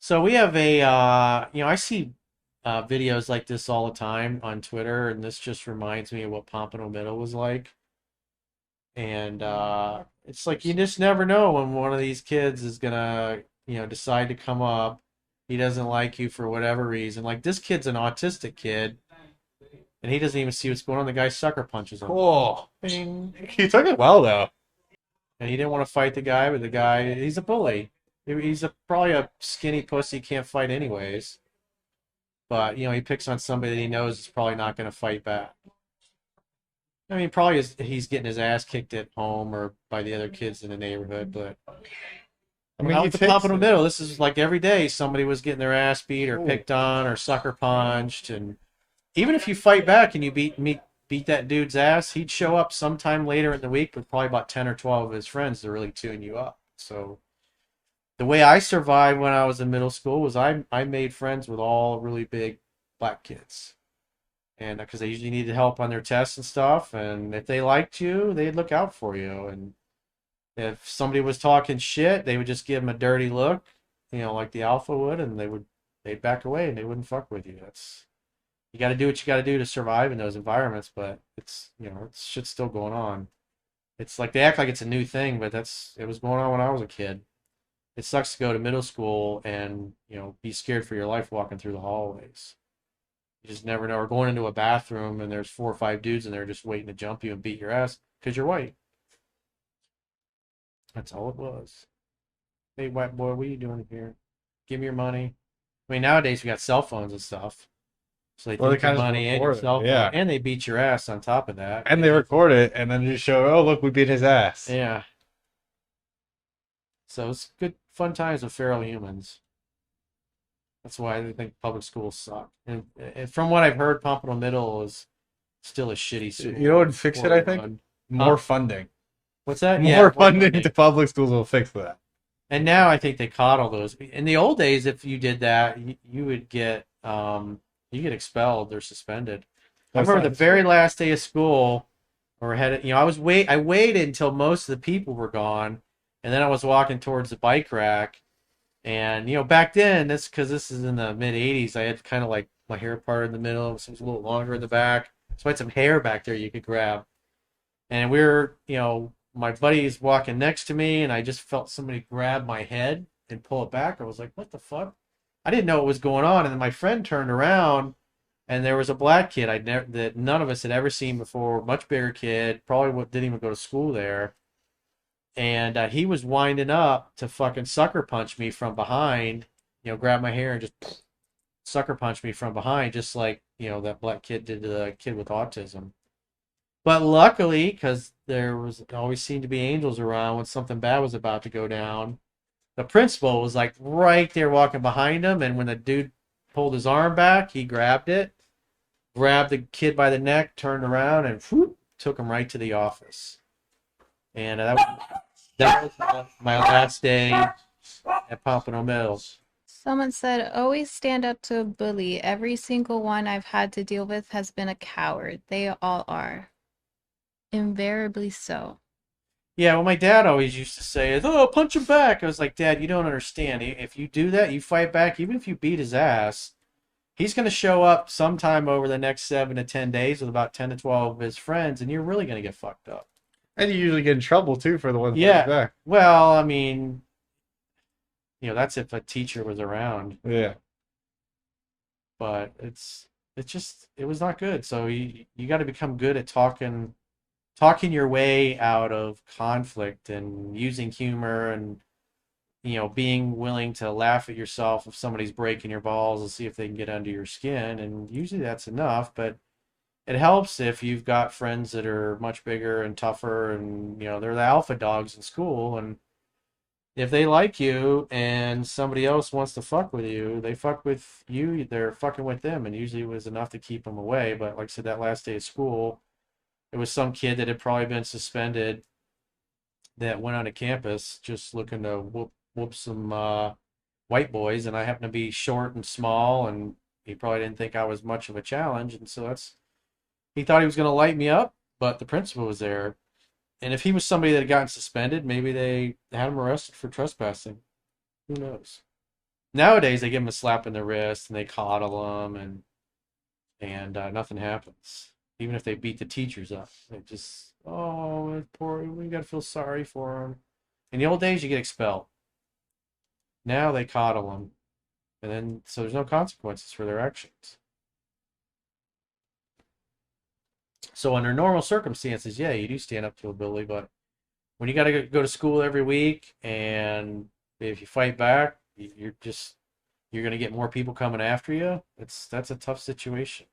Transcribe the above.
So we have a, I see videos like this all the time on Twitter, and this just reminds me of what Pompano Middle was like. And it's like you just never know when one of these kids is gonna, decide to come up. He doesn't like you for whatever reason. Like this kid's an autistic kid, and he doesn't even see what's going on. The guy sucker punches him. Cool. Bing. He took it well though. And he didn't want to fight the guy, but the guy, he's a bully. He's probably a skinny pussy, can't fight anyways. But, he picks on somebody that he knows is probably not going to fight back. I mean, probably he's getting his ass kicked at home or by the other kids in the neighborhood. But I mean, out he at the takes Pompano it. Middle, this is like every day somebody was getting their ass beat or picked on or sucker punched. And even if you fight back and you beat that dude's ass, he'd show up sometime later in the week with probably about 10 or 12 of his friends to really tune you up. So the way I survived when I was in middle school was I made friends with all really big black kids. And because they usually needed help on their tests and stuff, and if they liked you, they'd look out for you. And if somebody was talking shit, they would just give them a dirty look, like the alpha would, and they'd back away and they wouldn't fuck with you. That's You got to do what you got to do to survive in those environments, but it's shit's still going on. It's like they act like it's a new thing, but it was going on when I was a kid. It sucks to go to middle school and be scared for your life walking through the hallways. You just never know. Or going into a bathroom and there's 4 or 5 dudes in there just waiting to jump you and beat your ass because you're white. That's all it was. Hey, white boy, what are you doing here? Give me your money. I mean, nowadays we got cell phones and stuff, so they Well, they take your kind of just money and your record it. cell phone, Yeah. and they beat your ass on top of that. And they record it and then just show, oh, look, we beat his ass. Yeah. So it's good, fun times with feral humans. That's why I think public schools suck. And from what I've heard, Pompano Middle is still a shitty school. You know what would fix it, I think? Run. More Huh? funding. What's that? Yeah, More more funding funding. to public schools will fix that. And now I think they coddle those. In the old days, if you did that, you would get expelled or suspended. I That's remember the not very true. last day of school, or I waited until most of the people were gone, and then I was walking towards the bike rack. And back then, this is in the mid '80s. I had kind of like my hair parted in the middle, so it was a little longer in the back. So I had some hair back there you could grab. And my buddy's walking next to me, and I just felt somebody grab my head and pull it back. I was like, "What the fuck?" I didn't know what was going on, and then my friend turned around, and there was a black kid that none of us had ever seen before. Much bigger kid, probably didn't even go to school there, and he was winding up to fucking sucker punch me from behind. Grab my hair and just sucker punch me from behind, just like that black kid did to the kid with autism. But luckily, because there was always seemed to be angels around when something bad was about to go down, the principal was like right there walking behind him, and when the dude pulled his arm back, he grabbed it, grabbed the kid by the neck, turned around, and whoop, took him right to the office. And that was my last day at Pompano Mills. Someone said, always stand up to a bully. Every single one I've had to deal with has been a coward. They all are. Invariably so. Yeah, well, my dad always used to say, "Oh, punch him back." I was like, "Dad, you don't understand. If you do that, you fight back, even if you beat his ass, he's going to show up sometime over the next 7 to 10 days with about 10 to 12 of his friends, and you're really going to get fucked up." And you usually get in trouble too for the ones fighting Yeah. back. Well, I mean, that's if a teacher was around, Yeah. but it was not good. So you got to become good at talking your way out of conflict and using humor and being willing to laugh at yourself if somebody's breaking your balls and see if they can get under your skin. And usually that's enough, but it helps if you've got friends that are much bigger and tougher and, they're the alpha dogs in school. And if they like you and somebody else wants to fuck with you, they fuck with you, they're fucking with them. And usually it was enough to keep them away. But like I said, that last day of school, it was some kid that had probably been suspended that went onto campus just looking to whoop some white boys, and I happen to be short and small, and he probably didn't think I was much of a challenge, and so he thought he was going to light me up, but the principal was there, and if he was somebody that had gotten suspended, maybe they had him arrested for trespassing. Who knows? Nowadays, they give them a slap in the wrist and they coddle them, and nothing happens. Even if they beat the teachers up, they just, oh, poor, we gotta feel sorry for them. In the old days, you get expelled. Now they coddle them, and then so there's no consequences for their actions. So under normal circumstances, yeah, you do stand up to a bully, but when you got to go to school every week, and if you fight back, you're gonna get more people coming after you. That's a tough situation.